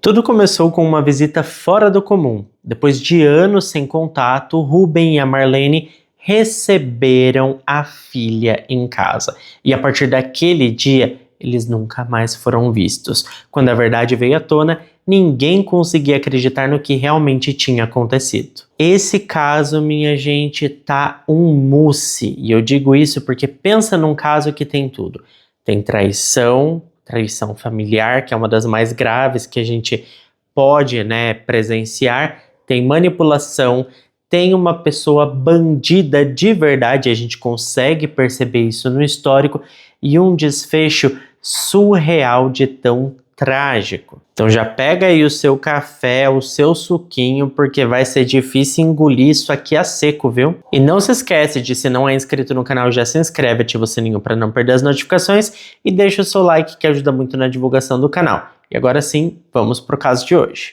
Tudo começou com uma visita fora do comum. Depois de anos sem contato, o Ruben e a Marlene receberam a filha em casa. E a partir daquele dia, eles nunca mais foram vistos. Quando a verdade veio à tona, ninguém conseguia acreditar no que realmente tinha acontecido. Esse caso, minha gente, tá um mousse. E eu digo isso porque pensa num caso que tem tudo. Tem traição familiar, que é uma das mais graves que a gente pode, presenciar, tem manipulação, tem uma pessoa bandida de verdade, a gente consegue perceber isso no histórico, e um desfecho surreal de tão trágico. Então já pega aí o seu café, o seu suquinho, porque vai ser difícil engolir isso aqui a seco, viu? E não se esquece de, se não é inscrito no canal, já se inscreve, ativa o sininho para não perder as notificações e deixa o seu like, que ajuda muito na divulgação do canal. E agora sim, vamos pro caso de hoje.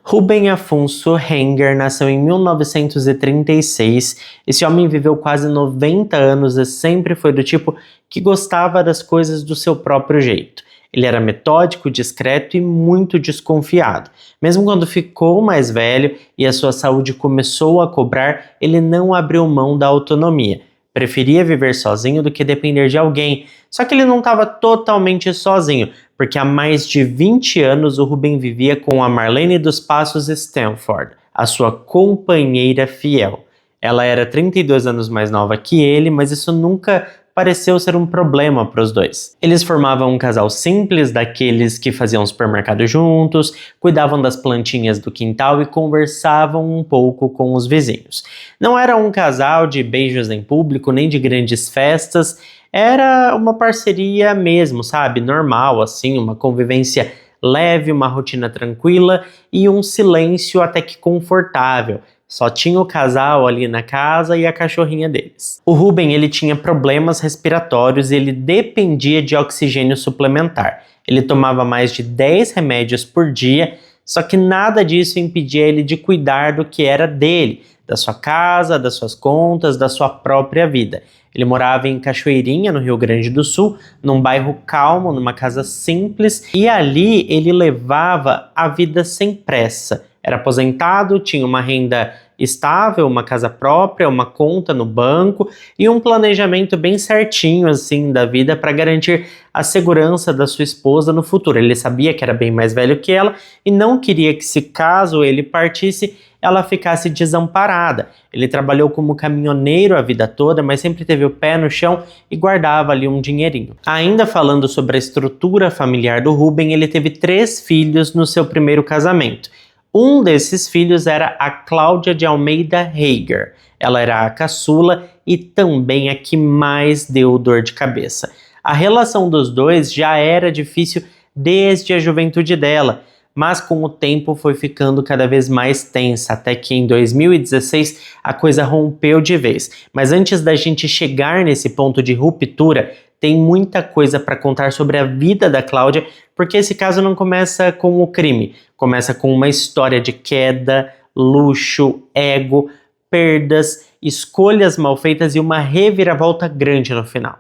Ruben Afonso Henger nasceu em 1936. Esse homem viveu quase 90 anos e sempre foi do tipo que gostava das coisas do seu próprio jeito. Ele era metódico, discreto e muito desconfiado. Mesmo quando ficou mais velho e a sua saúde começou a cobrar, ele não abriu mão da autonomia. Preferia viver sozinho do que depender de alguém. Só que ele não estava totalmente sozinho, porque há mais de 20 anos o Ruben vivia com a Marlene dos Passos Stanford, a sua companheira fiel. Ela era 32 anos mais nova que ele, mas isso nunca pareceu ser um problema para os dois. Eles formavam um casal simples, daqueles que faziam supermercado juntos, cuidavam das plantinhas do quintal e conversavam um pouco com os vizinhos. Não era um casal de beijos em público, nem de grandes festas, era uma parceria mesmo, sabe? Normal, assim, uma convivência leve, uma rotina tranquila e um silêncio até que confortável. Só tinha o casal ali na casa e a cachorrinha deles. O Ruben, ele tinha problemas respiratórios e ele dependia de oxigênio suplementar. Ele tomava mais de 10 remédios por dia, só que nada disso impedia ele de cuidar do que era dele, da sua casa, das suas contas, da sua própria vida. Ele morava em Cachoeirinha, no Rio Grande do Sul, num bairro calmo, numa casa simples, e ali ele levava a vida sem pressa. Era aposentado, tinha uma renda estável, uma casa própria, uma conta no banco e um planejamento bem certinho assim da vida para garantir a segurança da sua esposa no futuro. Ele sabia que era bem mais velho que ela e não queria que, se caso ele partisse, ela ficasse desamparada. Ele trabalhou como caminhoneiro a vida toda, mas sempre teve o pé no chão e guardava ali um dinheirinho. Ainda falando sobre a estrutura familiar do Ruben, ele teve 3 filhos no seu primeiro casamento. Um desses filhos era a Cláudia de Almeida Heger. Ela era a caçula e também a que mais deu dor de cabeça. A relação dos dois já era difícil desde a juventude dela, mas com o tempo foi ficando cada vez mais tensa, até que em 2016 a coisa rompeu de vez. Mas antes da gente chegar nesse ponto de ruptura, tem muita coisa para contar sobre a vida da Cláudia, porque esse caso não começa com o crime, começa com uma história de queda, luxo, ego, perdas, escolhas mal feitas e uma reviravolta grande no final.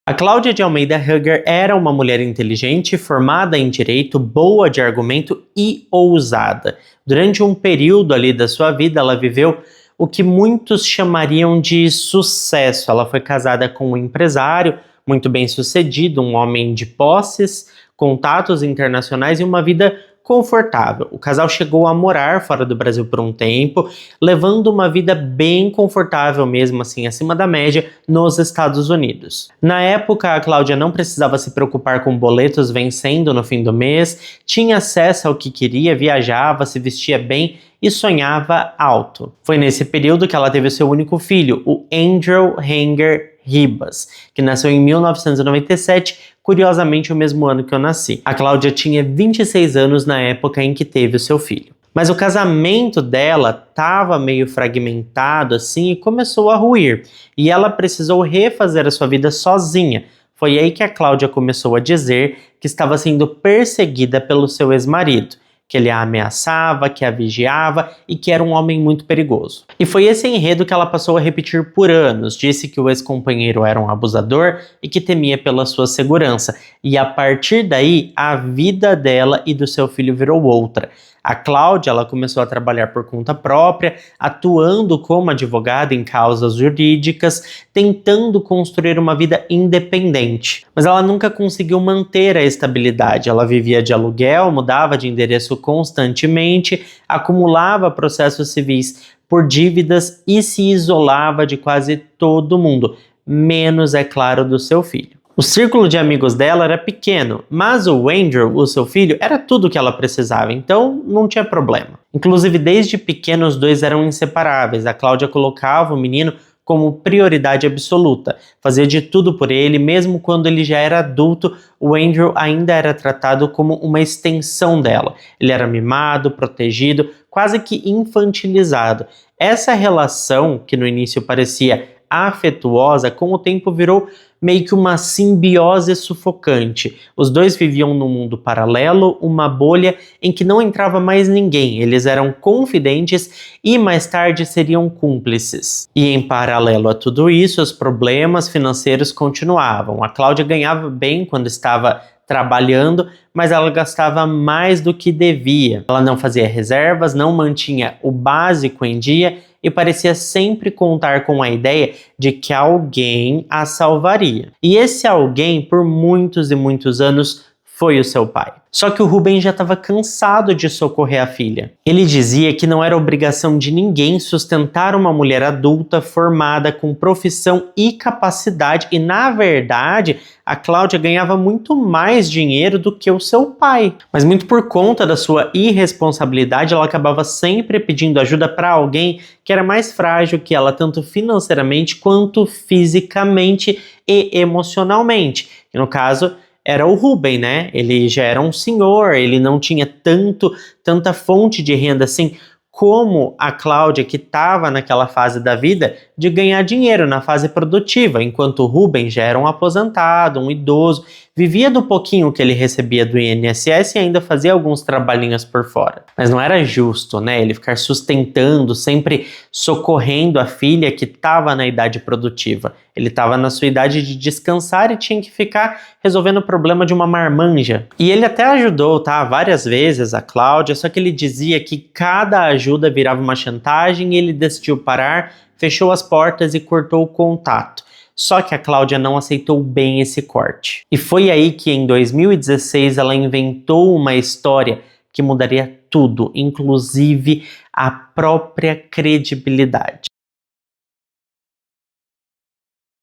A Cláudia de Almeida Heger era uma mulher inteligente, formada em direito, boa de argumento e ousada. Durante um período ali da sua vida, ela viveu o que muitos chamariam de sucesso. Ela foi casada com um empresário muito bem sucedido, um homem de posses, contatos internacionais e uma vida confortável. O casal chegou a morar fora do Brasil por um tempo, levando uma vida bem confortável mesmo assim, acima da média, nos Estados Unidos. Na época, a Cláudia não precisava se preocupar com boletos vencendo no fim do mês, tinha acesso ao que queria, viajava, se vestia bem e sonhava alto. Foi nesse período que ela teve o seu único filho, o Andrew Henger Ribas, que nasceu em 1997, curiosamente o mesmo ano que eu nasci. A Cláudia tinha 26 anos na época em que teve o seu filho. Mas o casamento dela estava meio fragmentado assim e começou a ruir. E ela precisou refazer a sua vida sozinha. Foi aí que a Cláudia começou a dizer que estava sendo perseguida pelo seu ex-marido, que ele a ameaçava, que a vigiava e que era um homem muito perigoso. E foi esse enredo que ela passou a repetir por anos. Disse que o ex-companheiro era um abusador e que temia pela sua segurança. E a partir daí, a vida dela e do seu filho virou outra. A Cláudia, ela começou a trabalhar por conta própria, atuando como advogada em causas jurídicas, tentando construir uma vida independente. Mas ela nunca conseguiu manter a estabilidade. Ela vivia de aluguel, mudava de endereço constantemente, acumulava processos civis por dívidas e se isolava de quase todo mundo, menos, é claro, do seu filho. O círculo de amigos dela era pequeno, mas o Andrew, o seu filho, era tudo o que ela precisava, então não tinha problema. Inclusive, desde pequeno, os dois eram inseparáveis. A Cláudia colocava o menino como prioridade absoluta, fazia de tudo por ele, mesmo quando ele já era adulto, o Andrew ainda era tratado como uma extensão dela. Ele era mimado, protegido, quase que infantilizado. Essa relação, que no início parecia afetuosa, com o tempo virou meio que uma simbiose sufocante. Os dois viviam num mundo paralelo, uma bolha em que não entrava mais ninguém. Eles eram confidentes e mais tarde seriam cúmplices. E em paralelo a tudo isso, os problemas financeiros continuavam. A Cláudia ganhava bem quando estava trabalhando, mas ela gastava mais do que devia. Ela não fazia reservas, não mantinha o básico em dia e parecia sempre contar com a ideia de que alguém a salvaria. E esse alguém, por muitos e muitos anos, foi o seu pai. Só que o Ruben já estava cansado de socorrer a filha. Ele dizia que não era obrigação de ninguém sustentar uma mulher adulta formada com profissão e capacidade, e na verdade a Cláudia ganhava muito mais dinheiro do que o seu pai. Mas muito por conta da sua irresponsabilidade, ela acabava sempre pedindo ajuda para alguém que era mais frágil que ela, tanto financeiramente quanto fisicamente e emocionalmente. E no caso, era o Ruben, né? Ele já era um senhor, ele não tinha tanta fonte de renda assim como a Cláudia, que estava naquela fase da vida de ganhar dinheiro na fase produtiva, enquanto o Ruben já era um aposentado, um idoso, vivia do pouquinho que ele recebia do INSS e ainda fazia alguns trabalhinhos por fora. Mas não era justo, né? Ele ficar sustentando, sempre socorrendo a filha que estava na idade produtiva. Ele estava na sua idade de descansar e tinha que ficar resolvendo o problema de uma marmanja. E ele até ajudou, tá? Várias vezes a Cláudia, só que ele dizia que cada ajuda virava uma chantagem e ele decidiu parar, fechou as portas e cortou o contato. Só que a Cláudia não aceitou bem esse corte. E foi aí que em 2016 ela inventou uma história que mudaria tudo, inclusive a própria credibilidade.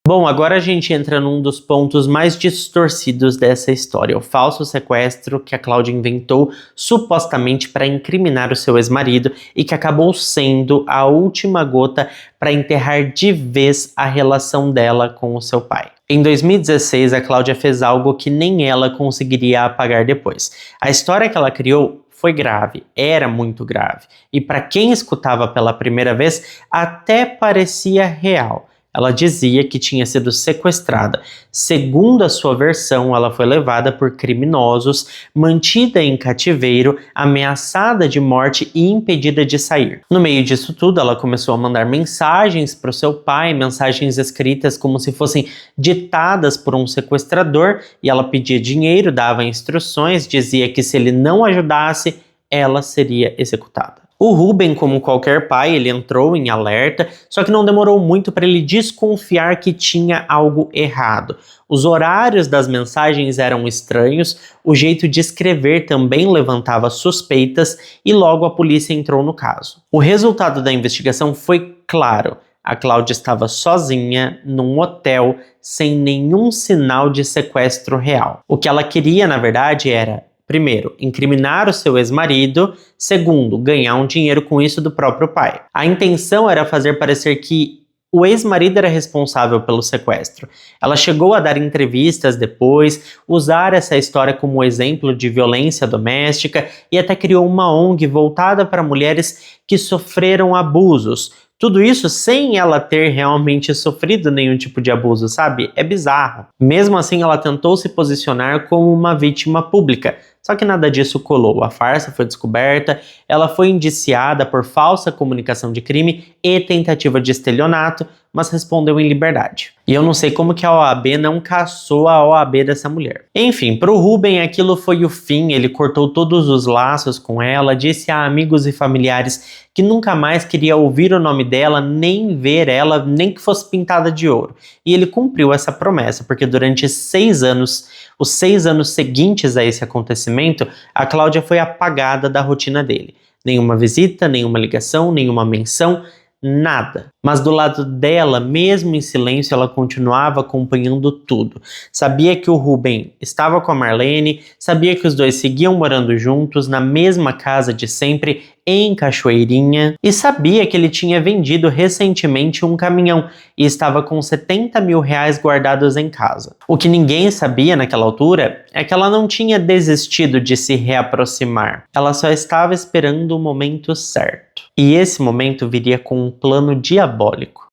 Bom, agora a gente entra num dos pontos mais distorcidos dessa história, o falso sequestro que a Cláudia inventou supostamente para incriminar o seu ex-marido e que acabou sendo a última gota para enterrar de vez a relação dela com o seu pai. Em 2016, a Cláudia fez algo que nem ela conseguiria apagar depois. A história que ela criou foi grave, era muito grave, e para quem escutava pela primeira vez, até parecia real. Ela dizia que tinha sido sequestrada. Segundo a sua versão, ela foi levada por criminosos, mantida em cativeiro, ameaçada de morte e impedida de sair. No meio disso tudo, ela começou a mandar mensagens para o seu pai, mensagens escritas como se fossem ditadas por um sequestrador, e ela pedia dinheiro, dava instruções, dizia que se ele não ajudasse, ela seria executada. O Ruben, como qualquer pai, ele entrou em alerta, só que não demorou muito para ele desconfiar que tinha algo errado. Os horários das mensagens eram estranhos, o jeito de escrever também levantava suspeitas e logo a polícia entrou no caso. O resultado da investigação foi claro. A Cláudia estava sozinha, num hotel, sem nenhum sinal de sequestro real. O que ela queria, na verdade, era: primeiro, incriminar o seu ex-marido. Segundo, ganhar um dinheiro com isso do próprio pai. A intenção era fazer parecer que o ex-marido era responsável pelo sequestro. Ela chegou a dar entrevistas depois, usar essa história como exemplo de violência doméstica e até criou uma ONG voltada para mulheres que sofreram abusos. Tudo isso sem ela ter realmente sofrido nenhum tipo de abuso, sabe? É bizarro. Mesmo assim, ela tentou se posicionar como uma vítima pública. Só que nada disso colou. A farsa foi descoberta, ela foi indiciada por falsa comunicação de crime e tentativa de estelionato, mas respondeu em liberdade. E eu não sei como que a OAB não caçou a OAB dessa mulher. Enfim, para o Ruben aquilo foi o fim, ele cortou todos os laços com ela, disse a amigos e familiares que nunca mais queria ouvir o nome dela, nem ver ela, nem que fosse pintada de ouro. E ele cumpriu essa promessa, porque durante 6 anos, os 6 anos seguintes a esse acontecimento, a Cláudia foi apagada da rotina dele. Nenhuma visita, nenhuma ligação, nenhuma menção, nada. Mas do lado dela, mesmo em silêncio, ela continuava acompanhando tudo. Sabia que o Ruben estava com a Marlene, sabia que os dois seguiam morando juntos na mesma casa de sempre, em Cachoeirinha, e sabia que ele tinha vendido recentemente um caminhão e estava com 70 mil reais guardados em casa. O que ninguém sabia naquela altura é que ela não tinha desistido de se reaproximar. Ela só estava esperando o momento certo. E esse momento viria com um plano diabólico.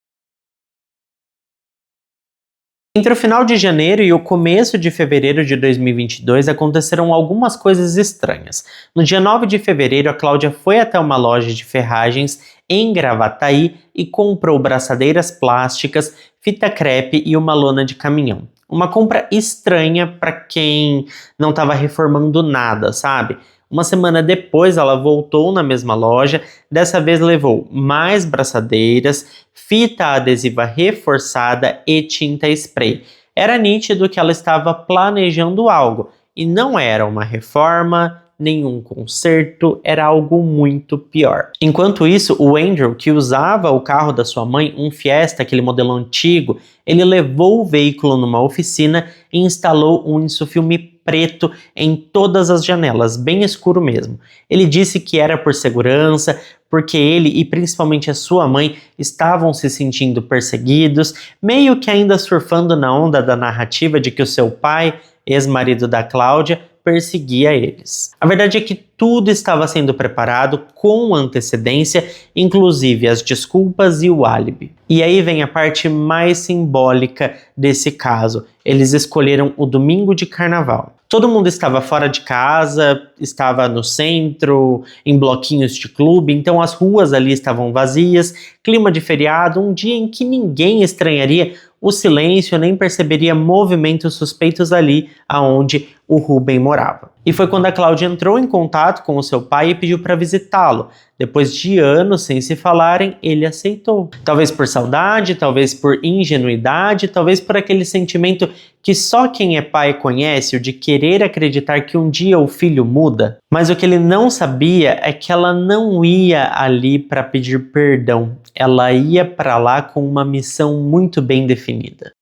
Entre o final de janeiro e o começo de fevereiro de 2022 aconteceram algumas coisas estranhas. No dia 9 de fevereiro, a Cláudia foi até uma loja de ferragens em Gravataí e comprou braçadeiras plásticas, fita crepe e uma lona de caminhão. Uma compra estranha para quem não estava reformando nada, sabe? Uma semana depois, ela voltou na mesma loja, dessa vez levou mais braçadeiras, fita adesiva reforçada e tinta spray. Era nítido que ela estava planejando algo, e não era uma reforma, nenhum conserto, era algo muito pior. Enquanto isso, o Andrew, que usava o carro da sua mãe, um Fiesta, aquele modelo antigo, ele levou o veículo numa oficina e instalou um insufilme preto em todas as janelas, bem escuro mesmo. Ele disse que era por segurança, porque ele e principalmente a sua mãe estavam se sentindo perseguidos, meio que ainda surfando na onda da narrativa de que o seu pai, ex-marido da Cláudia, perseguia eles. A verdade é que tudo estava sendo preparado com antecedência, inclusive as desculpas e o álibi. E aí vem a parte mais simbólica desse caso. Eles escolheram o domingo de carnaval. Todo mundo estava fora de casa, estava no centro, em bloquinhos de clube, então as ruas ali estavam vazias, clima de feriado, um dia em que ninguém estranharia o silêncio, nem perceberia movimentos suspeitos ali aonde o Ruben morava. E foi quando a Cláudia entrou em contato com o seu pai e pediu para visitá-lo. Depois de anos sem se falarem, ele aceitou. Talvez por saudade, talvez por ingenuidade, talvez por aquele sentimento que só quem é pai conhece, o de querer acreditar que um dia o filho muda. Mas o que ele não sabia é que ela não ia ali para pedir perdão. Ela ia para lá com uma missão muito bem definida.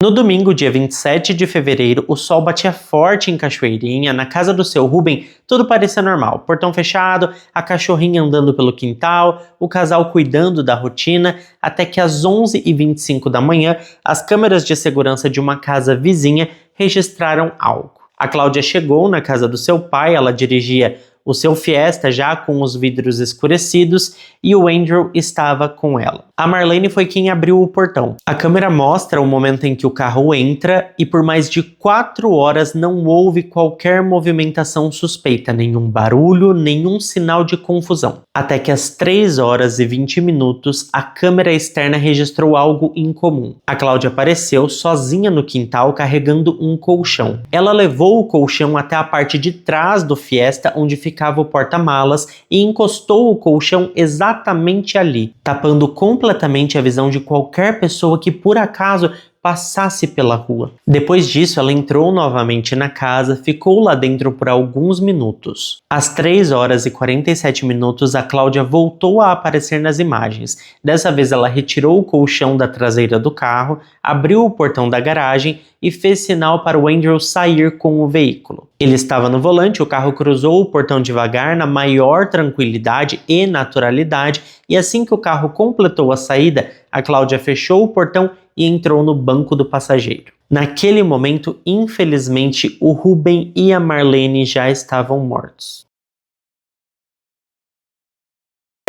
No domingo, dia 27 de fevereiro, o sol batia forte em Cachoeirinha, na casa do seu Ruben, tudo parecia normal. Portão fechado, a cachorrinha andando pelo quintal, o casal cuidando da rotina, até que às 11h25 da manhã, as câmeras de segurança de uma casa vizinha registraram algo. A Cláudia chegou na casa do seu pai, ela dirigia o seu Fiesta já com os vidros escurecidos e o Andrew estava com ela. A Marlene foi quem abriu o portão. A câmera mostra o momento em que o carro entra e por mais de 4 horas não houve qualquer movimentação suspeita, nenhum barulho, nenhum sinal de confusão. Até que às 3h20 a câmera externa registrou algo incomum. A Cláudia apareceu sozinha no quintal carregando um colchão. Ela levou o colchão até a parte de trás do Fiesta, onde ficava o porta-malas, e encostou o colchão exatamente ali, tapando completamente a visão de qualquer pessoa que por acaso passasse pela rua. Depois disso, ela entrou novamente na casa, ficou lá dentro por alguns minutos. Às 3h47, a Cláudia voltou a aparecer nas imagens. Dessa vez, ela retirou o colchão da traseira do carro, abriu o portão da garagem e fez sinal para o Andrew sair com o veículo. Ele estava no volante, o carro cruzou o portão devagar, na maior tranquilidade e naturalidade, e assim que o carro completou a saída, a Cláudia fechou o portão e entrou no banco do passageiro. Naquele momento, infelizmente, o Ruben e a Marlene já estavam mortos.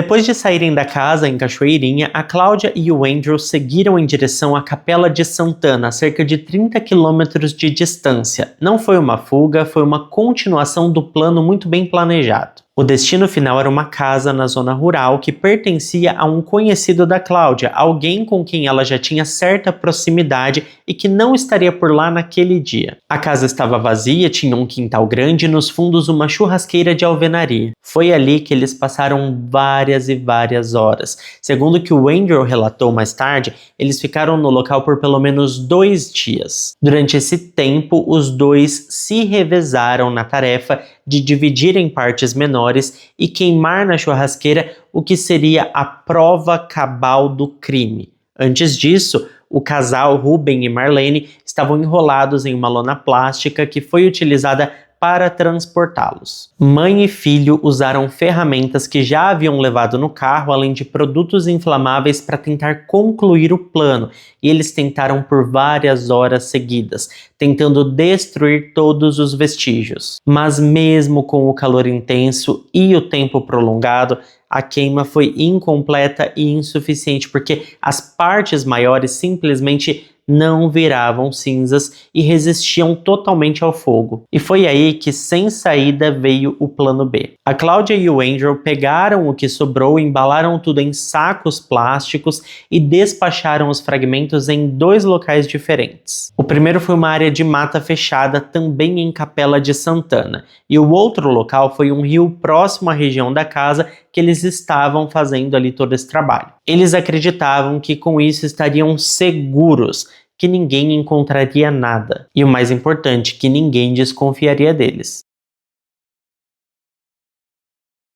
Depois de saírem da casa em Cachoeirinha, a Cláudia e o Andrew seguiram em direção à Capela de Santana, a cerca de 30 quilômetros de distância. Não foi uma fuga, foi uma continuação do plano muito bem planejado. O destino final era uma casa na zona rural que pertencia a um conhecido da Cláudia, alguém com quem ela já tinha certa proximidade e que não estaria por lá naquele dia. A casa estava vazia, tinha um quintal grande e nos fundos uma churrasqueira de alvenaria. Foi ali que eles passaram várias e várias horas. Segundo o que o Andrew relatou mais tarde, eles ficaram no local por pelo menos 2 dias. Durante esse tempo, os dois se revezaram na tarefa de dividir em partes menores e queimar na churrasqueira o que seria a prova cabal do crime. Antes disso, o casal Ruben e Marlene estavam enrolados em uma lona plástica que foi utilizada para transportá-los. Mãe e filho usaram ferramentas que já haviam levado no carro, além de produtos inflamáveis para tentar concluir o plano, e eles tentaram por várias horas seguidas, tentando destruir todos os vestígios. Mas mesmo com o calor intenso e o tempo prolongado, a queima foi incompleta e insuficiente, porque as partes maiores simplesmente não viravam cinzas e resistiam totalmente ao fogo. E foi aí que, sem saída, veio o plano B. A Cláudia e o Andrew pegaram o que sobrou, embalaram tudo em sacos plásticos e despacharam os fragmentos em 2 locais diferentes. O primeiro foi uma área de mata fechada, também em Capela de Santana, e o outro local foi um rio próximo à região da casa que eles estavam fazendo ali todo esse trabalho. Eles acreditavam que com isso estariam seguros, que ninguém encontraria nada. E o mais importante, que ninguém desconfiaria deles.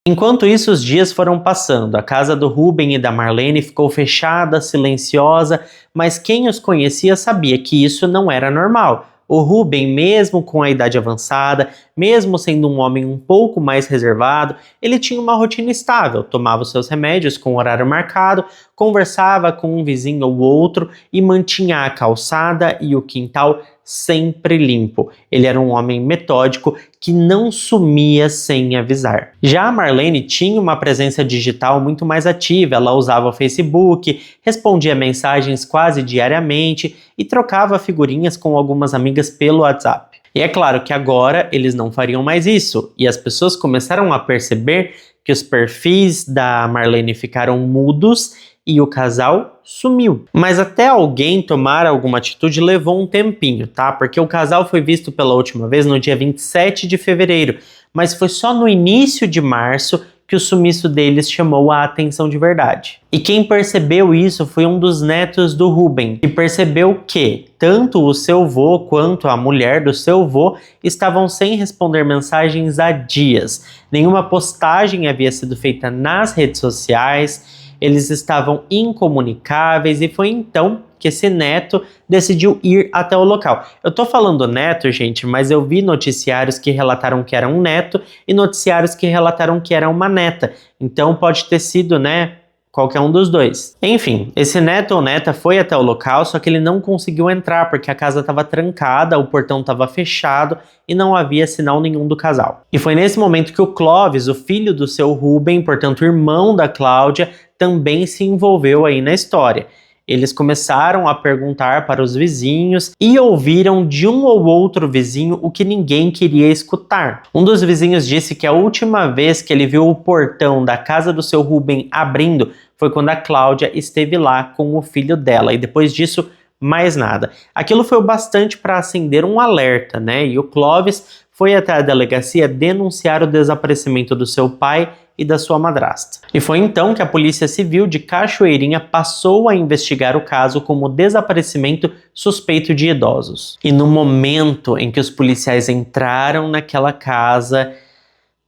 Enquanto isso, os dias foram passando. A casa do Ruben e da Marlene ficou fechada, silenciosa, mas quem os conhecia sabia que isso não era normal. O Ruben, mesmo com a idade avançada, mesmo sendo um homem um pouco mais reservado, ele tinha uma rotina estável, tomava os seus remédios com horário marcado, conversava com um vizinho ou outro e mantinha a calçada e o quintal sempre limpo. Ele era um homem metódico que não sumia sem avisar. Já a Marlene tinha uma presença digital muito mais ativa, ela usava o Facebook, respondia mensagens quase diariamente e trocava figurinhas com algumas amigas pelo WhatsApp. E é claro que agora eles não fariam mais isso, e as pessoas começaram a perceber que os perfis da Marlene ficaram mudos e o casal sumiu. Mas até alguém tomar alguma atitude levou um tempinho, tá? Porque o casal foi visto pela última vez no dia 27 de fevereiro, mas foi só no início de março que o sumiço deles chamou a atenção de verdade. E quem percebeu isso foi um dos netos do Ruben, que percebeu que tanto o seu vô quanto a mulher do seu vô estavam sem responder mensagens há dias. Nenhuma postagem havia sido feita nas redes sociais, eles estavam incomunicáveis e foi então que esse neto decidiu ir até o local. Eu tô falando neto, gente, mas eu vi noticiários que relataram que era um neto e noticiários que relataram que era uma neta. Então pode ter sido, né, qualquer um dos dois. Enfim, esse neto ou neta foi até o local, só que ele não conseguiu entrar porque a casa estava trancada, o portão estava fechado e não havia sinal nenhum do casal. E foi nesse momento que o Clóvis, o filho do seu Ruben, portanto irmão da Cláudia, também se envolveu aí na história. Eles começaram a perguntar para os vizinhos e ouviram de um ou outro vizinho o que ninguém queria escutar. Um dos vizinhos disse que a última vez que ele viu o portão da casa do seu Ruben abrindo foi quando a Cláudia esteve lá com o filho dela, e depois disso mais nada. Aquilo foi o bastante para acender um alerta, né? E o Clóvis foi até a delegacia denunciar o desaparecimento do seu pai e da sua madrasta. E foi então que a Polícia Civil de Cachoeirinha passou a investigar o caso como desaparecimento suspeito de idosos. E no momento em que os policiais entraram naquela casa,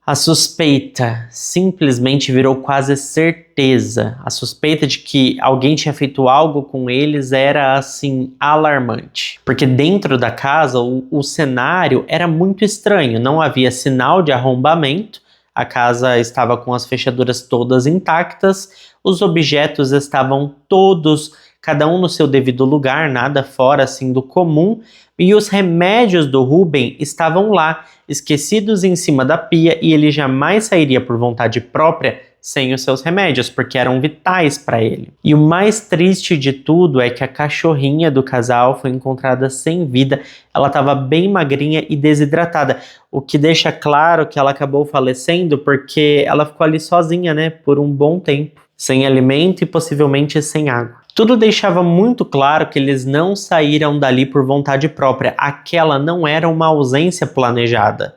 a suspeita simplesmente virou quase certeza. A suspeita de que alguém tinha feito algo com eles era, assim, alarmante. Porque dentro da casa, o cenário era muito estranho. Não havia sinal de arrombamento. A casa estava com as fechaduras todas intactas. Os objetos estavam todos cada um no seu devido lugar, nada fora assim do comum, e os remédios do Ruben estavam lá, esquecidos em cima da pia, e ele jamais sairia por vontade própria sem os seus remédios, porque eram vitais para ele. E o mais triste de tudo é que a cachorrinha do casal foi encontrada sem vida. Ela estava bem magrinha e desidratada, o que deixa claro que ela acabou falecendo porque ela ficou ali sozinha, né, por um bom tempo, sem alimento e possivelmente sem água. Tudo deixava muito claro que eles não saíram dali por vontade própria. Aquela não era uma ausência planejada.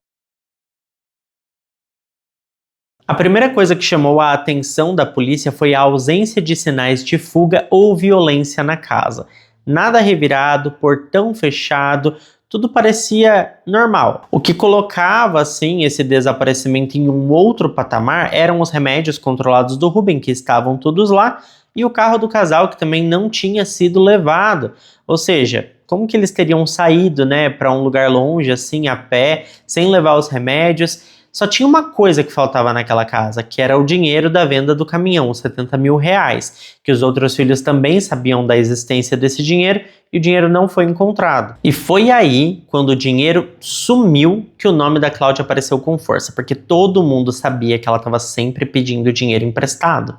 A primeira coisa que chamou a atenção da polícia foi a ausência de sinais de fuga ou violência na casa. Nada revirado, portão fechado, tudo parecia normal. O que colocava, assim, esse desaparecimento em um outro patamar eram os remédios controlados do Ruben, que estavam todos lá, e o carro do casal, que também não tinha sido levado. Ou seja, como que eles teriam saído, né, para um lugar longe, assim, a pé, sem levar os remédios? Só tinha uma coisa que faltava naquela casa, que era o dinheiro da venda do caminhão, os 70 mil reais, que os outros filhos também sabiam da existência desse dinheiro e o dinheiro não foi encontrado. E foi aí, quando o dinheiro sumiu, que o nome da Cláudia apareceu com força, porque todo mundo sabia que ela estava sempre pedindo dinheiro emprestado,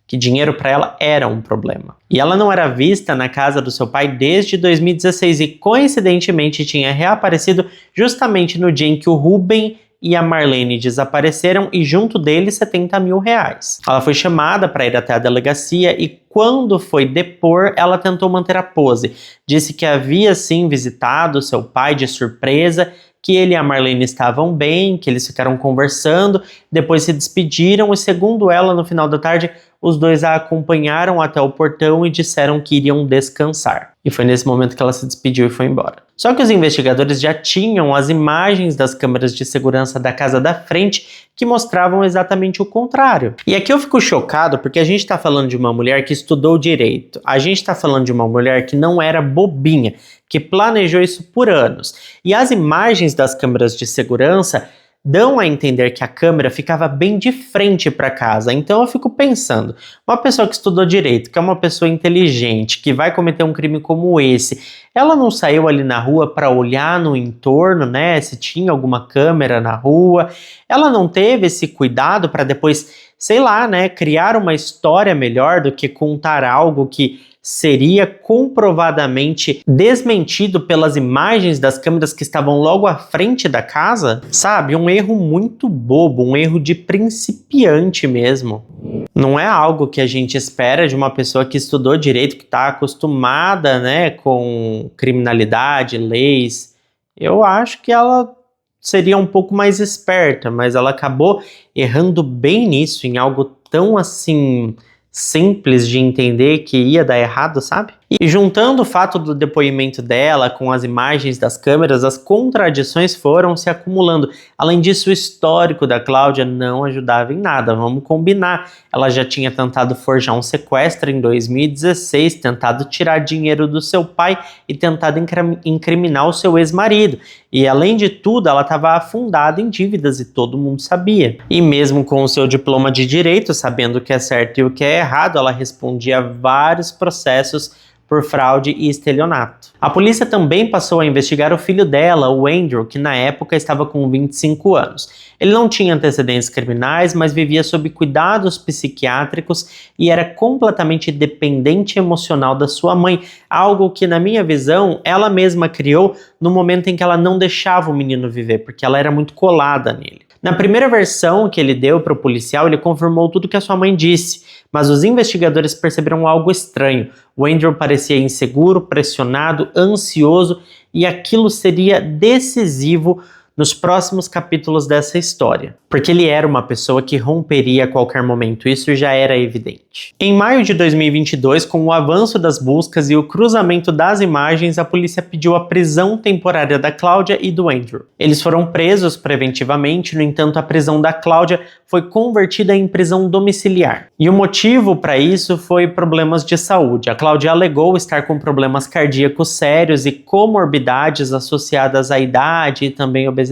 que dinheiro para ela era um problema. E ela não era vista na casa do seu pai desde 2016 e coincidentemente tinha reaparecido justamente no dia em que o Ruben e a Marlene desapareceram e junto deles 70 mil reais. Ela foi chamada para ir até a delegacia e quando foi depor, ela tentou manter a pose. Disse que havia sim visitado seu pai de surpresa, que ele e a Marlene estavam bem, que eles ficaram conversando, depois se despediram e segundo ela, no final da tarde, os dois a acompanharam até o portão e disseram que iriam descansar. E foi nesse momento que ela se despediu e foi embora. Só que os investigadores já tinham as imagens das câmeras de segurança da casa da frente que mostravam exatamente o contrário. E aqui eu fico chocado porque a gente está falando de uma mulher que estudou direito. A gente está falando de uma mulher que não era bobinha, que planejou isso por anos. E as imagens das câmeras de segurança dão a entender que a câmera ficava bem de frente para casa. Então eu fico pensando, uma pessoa que estudou direito, que é uma pessoa inteligente, que vai cometer um crime como esse, ela não saiu ali na rua para olhar no entorno, né, se tinha alguma câmera na rua, ela não teve esse cuidado para depois, sei lá, né, criar uma história melhor do que contar algo que seria comprovadamente desmentido pelas imagens das câmeras que estavam logo à frente da casa? Sabe, um erro muito bobo, um erro de principiante mesmo. Não é algo que a gente espera de uma pessoa que estudou direito, que está acostumada, né, com criminalidade, leis. Eu acho que ela seria um pouco mais esperta, mas ela acabou errando bem nisso, em algo tão assim simples de entender que ia dar errado, sabe? E juntando o fato do depoimento dela com as imagens das câmeras, as contradições foram se acumulando. Além disso, o histórico da Cláudia não ajudava em nada, vamos combinar. Ela já tinha tentado forjar um sequestro em 2016, tentado tirar dinheiro do seu pai e tentado incriminar o seu ex-marido. E além de tudo, ela estava afundada em dívidas e todo mundo sabia. E mesmo com o seu diploma de direito, sabendo o que é certo e o que é errado, ela respondia a vários processos por fraude e estelionato. A polícia também passou a investigar o filho dela, o Andrew, que na época estava com 25 anos. Ele não tinha antecedentes criminais, mas vivia sob cuidados psiquiátricos e era completamente dependente emocional da sua mãe, algo que, na minha visão, ela mesma criou no momento em que ela não deixava o menino viver, porque ela era muito colada nele. Na primeira versão que ele deu para o policial, ele confirmou tudo que a sua mãe disse, mas os investigadores perceberam algo estranho. O Andrew parecia inseguro, pressionado, ansioso e aquilo seria decisivo nos próximos capítulos dessa história, porque ele era uma pessoa que romperia a qualquer momento, isso já era evidente. Em maio de 2022, com o avanço das buscas e o cruzamento das imagens, a polícia pediu a prisão temporária da Cláudia e do Andrew. Eles foram presos preventivamente, no entanto a prisão da Cláudia foi convertida em prisão domiciliar. E o motivo para isso foi problemas de saúde. A Cláudia alegou estar com problemas cardíacos sérios e comorbidades associadas à idade e também obesidade.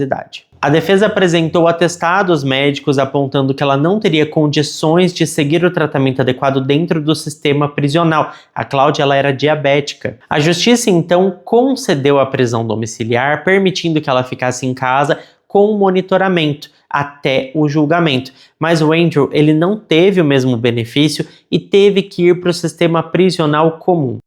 A defesa apresentou atestados médicos apontando que ela não teria condições de seguir o tratamento adequado dentro do sistema prisional. A Cláudia ela era diabética. A justiça então concedeu a prisão domiciliar, permitindo que ela ficasse em casa com monitoramento até o julgamento. Mas o Andrew ele não teve o mesmo benefício e teve que ir para o sistema prisional comum.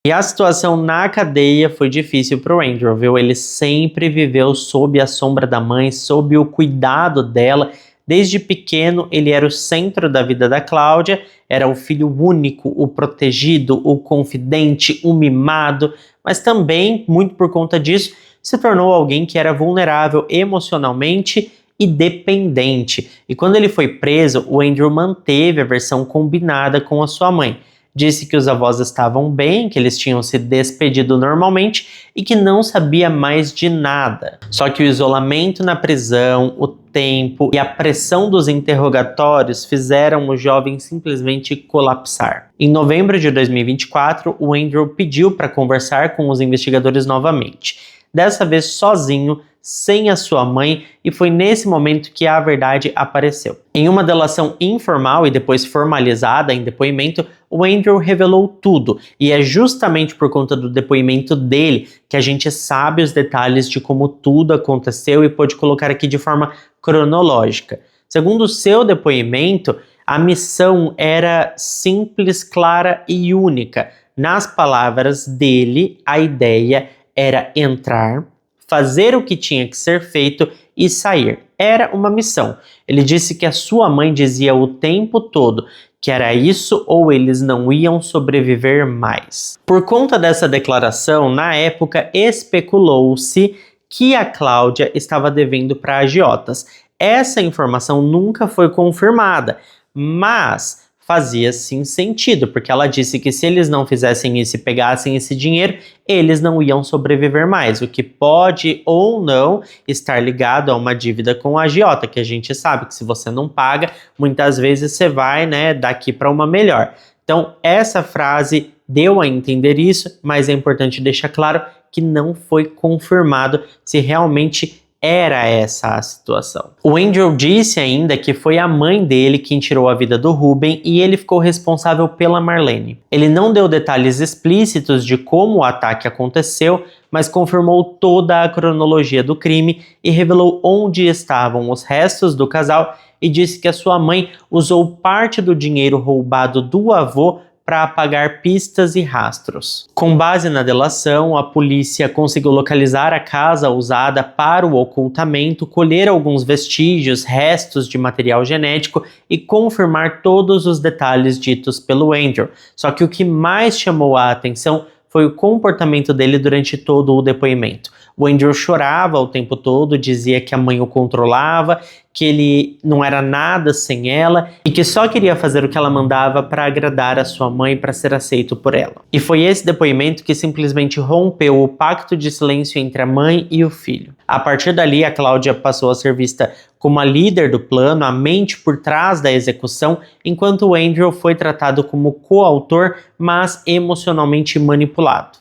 E a situação na cadeia foi difícil para o Andrew, viu? Ele sempre viveu sob a sombra da mãe, sob o cuidado dela. Desde pequeno, ele era o centro da vida da Cláudia, era o filho único, o protegido, o confidente, o mimado, mas também, muito por conta disso, se tornou alguém que era vulnerável emocionalmente e dependente. E quando ele foi preso, o Andrew manteve a versão combinada com a sua mãe. Disse que os avós estavam bem, que eles tinham se despedido normalmente e que não sabia mais de nada. Só que o isolamento na prisão, o tempo e a pressão dos interrogatórios fizeram o jovem simplesmente colapsar. Em novembro de 2024, o Andrew pediu para conversar com os investigadores novamente. Dessa vez sozinho, sem a sua mãe, e foi nesse momento que a verdade apareceu. Em uma delação informal e depois formalizada em depoimento, o Andrew revelou tudo, e é justamente por conta do depoimento dele que a gente sabe os detalhes de como tudo aconteceu e pode colocar aqui de forma cronológica. Segundo o seu depoimento, a missão era simples, clara e única. Nas palavras dele, a ideia era entrar, fazer o que tinha que ser feito e sair. Era uma missão. Ele disse que a sua mãe dizia o tempo todo que era isso ou eles não iam sobreviver mais. Por conta dessa declaração, na época especulou-se que a Cláudia estava devendo para agiotas. Essa informação nunca foi confirmada, mas fazia sim sentido, porque ela disse que se eles não fizessem isso e pegassem esse dinheiro, eles não iam sobreviver mais, o que pode ou não estar ligado a uma dívida com a agiota, que a gente sabe que se você não paga, muitas vezes você vai, daqui para uma melhor. Então, essa frase deu a entender isso, mas é importante deixar claro que não foi confirmado se realmente era essa a situação. O Andrew disse ainda que foi a mãe dele quem tirou a vida do Ruben e ele ficou responsável pela Marlene. Ele não deu detalhes explícitos de como o ataque aconteceu, mas confirmou toda a cronologia do crime e revelou onde estavam os restos do casal e disse que a sua mãe usou parte do dinheiro roubado do avô para apagar pistas e rastros. Com base na delação, a polícia conseguiu localizar a casa usada para o ocultamento, colher alguns vestígios, restos de material genético e confirmar todos os detalhes ditos pelo Andrew. Só que o que mais chamou a atenção foi o comportamento dele durante todo o depoimento. O Andrew chorava o tempo todo, dizia que a mãe o controlava, que ele não era nada sem ela e que só queria fazer o que ela mandava para agradar a sua mãe, para ser aceito por ela. E foi esse depoimento que simplesmente rompeu o pacto de silêncio entre a mãe e o filho. A partir dali, a Cláudia passou a ser vista como a líder do plano, a mente por trás da execução, enquanto o Andrew foi tratado como coautor, mas emocionalmente manipulado.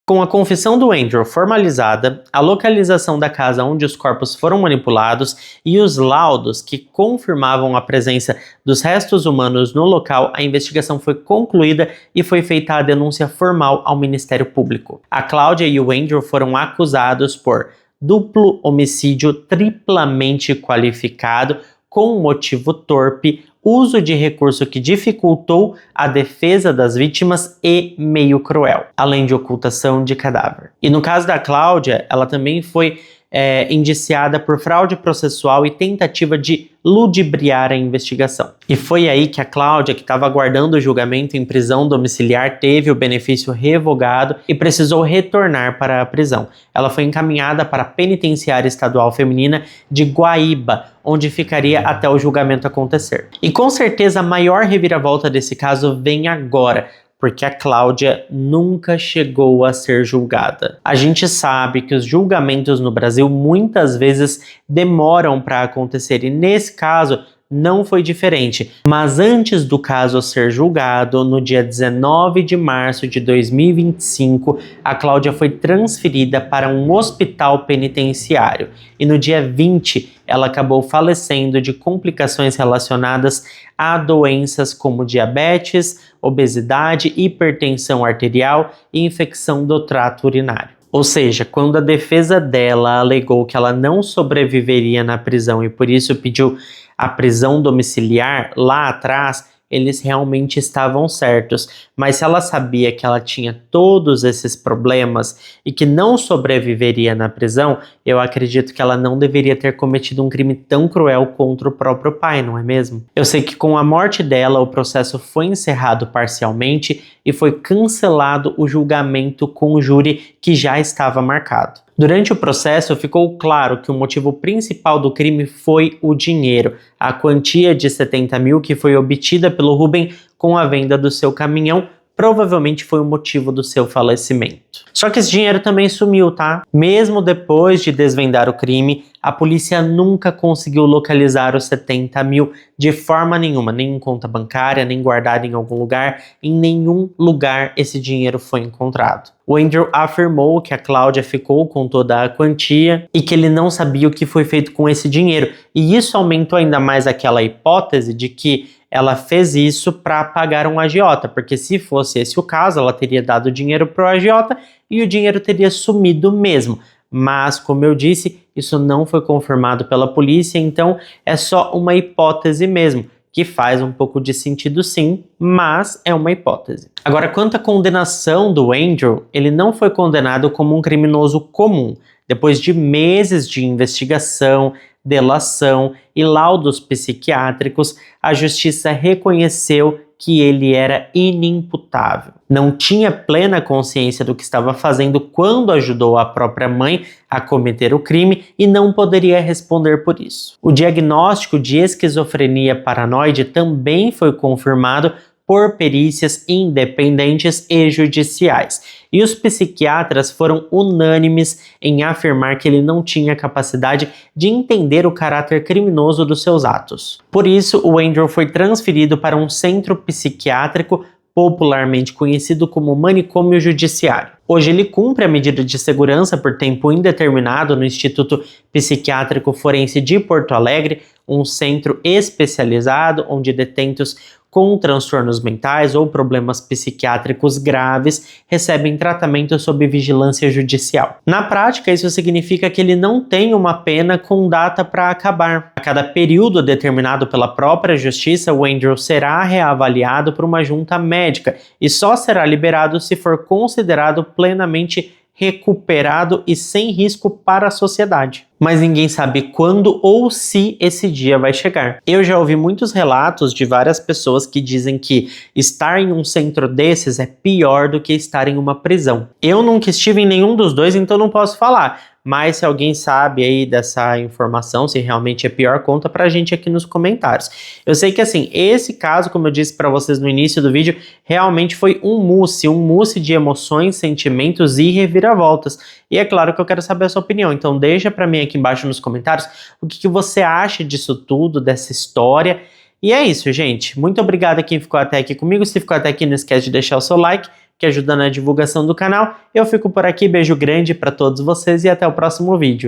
Com a confissão do Andrew formalizada, a localização da casa onde os corpos foram manipulados e os laudos que confirmavam a presença dos restos humanos no local, a investigação foi concluída e foi feita a denúncia formal ao Ministério Público. A Cláudia e o Andrew foram acusados por duplo homicídio triplamente qualificado com motivo torpe, uso de recurso que dificultou a defesa das vítimas e meio cruel, além de ocultação de cadáver. E no caso da Cláudia, ela também foi indiciada por fraude processual e tentativa de ludibriar a investigação. E foi aí que a Cláudia, que estava aguardando o julgamento em prisão domiciliar, teve o benefício revogado e precisou retornar para a prisão. Ela foi encaminhada para a Penitenciária Estadual Feminina de Guaíba, onde ficaria até o julgamento acontecer. E com certeza a maior reviravolta desse caso vem agora, porque a Cláudia nunca chegou a ser julgada. A gente sabe que os julgamentos no Brasil muitas vezes demoram para acontecer e nesse caso não foi diferente. Mas antes do caso ser julgado, no dia 19 de março de 2025, a Cláudia foi transferida para um hospital penitenciário. E no dia 20, ela acabou falecendo de complicações relacionadas a doenças como diabetes, obesidade, hipertensão arterial e infecção do trato urinário. Ou seja, quando a defesa dela alegou que ela não sobreviveria na prisão e por isso pediu a prisão domiciliar lá atrás, eles realmente estavam certos. Mas se ela sabia que ela tinha todos esses problemas e que não sobreviveria na prisão, eu acredito que ela não deveria ter cometido um crime tão cruel contra o próprio pai, não é mesmo? Eu sei que com a morte dela, o processo foi encerrado parcialmente e foi cancelado o julgamento com o júri que já estava marcado. Durante o processo, ficou claro que o motivo principal do crime foi o dinheiro, a quantia de 70 mil que foi obtida pelo Ruben com a venda do seu caminhão, provavelmente foi o motivo do seu falecimento. Só que esse dinheiro também sumiu, tá? Mesmo depois de desvendar o crime, a polícia nunca conseguiu localizar os 70 mil de forma nenhuma, nem em conta bancária, nem guardado em algum lugar. Em nenhum lugar esse dinheiro foi encontrado. O Andrew afirmou que a Cláudia ficou com toda a quantia e que ele não sabia o que foi feito com esse dinheiro. E isso aumentou ainda mais aquela hipótese de que ela fez isso para pagar um agiota, porque se fosse esse o caso, ela teria dado dinheiro para o agiota e o dinheiro teria sumido mesmo. Mas, como eu disse, isso não foi confirmado pela polícia, então é só uma hipótese mesmo, que faz um pouco de sentido sim, mas é uma hipótese. Agora, quanto à condenação do Andrew, ele não foi condenado como um criminoso comum. Depois de meses de investigação, delação e laudos psiquiátricos, a justiça reconheceu que ele era inimputável. Não tinha plena consciência do que estava fazendo quando ajudou a própria mãe a cometer o crime e não poderia responder por isso. O diagnóstico de esquizofrenia paranoide também foi confirmado por perícias independentes e judiciais. E os psiquiatras foram unânimes em afirmar que ele não tinha capacidade de entender o caráter criminoso dos seus atos. Por isso, o Andrew foi transferido para um centro psiquiátrico popularmente conhecido como manicômio judiciário. Hoje ele cumpre a medida de segurança por tempo indeterminado no Instituto Psiquiátrico Forense de Porto Alegre, um centro especializado onde detentos com transtornos mentais ou problemas psiquiátricos graves recebem tratamento sob vigilância judicial. Na prática, isso significa que ele não tem uma pena com data para acabar. A cada período determinado pela própria justiça, o Andrew será reavaliado por uma junta médica e só será liberado se for considerado plenamente recuperado e sem risco para a sociedade. Mas ninguém sabe quando ou se esse dia vai chegar. Eu já ouvi muitos relatos de várias pessoas que dizem que estar em um centro desses é pior do que estar em uma prisão. Eu nunca estive em nenhum dos dois, então não posso falar. Mas se alguém sabe aí dessa informação, se realmente é pior, conta pra gente aqui nos comentários. Eu sei que assim, esse caso, como eu disse pra vocês no início do vídeo, realmente foi um mousse de emoções, sentimentos e reviravoltas. E é claro que eu quero saber a sua opinião, então deixa pra mim aqui embaixo nos comentários o que você acha disso tudo, dessa história. E é isso, gente. Muito obrigado a quem ficou até aqui comigo. Se ficou até aqui, não esquece de deixar o seu like, que ajuda na divulgação do canal. Eu fico por aqui, beijo grande para todos vocês e até o próximo vídeo.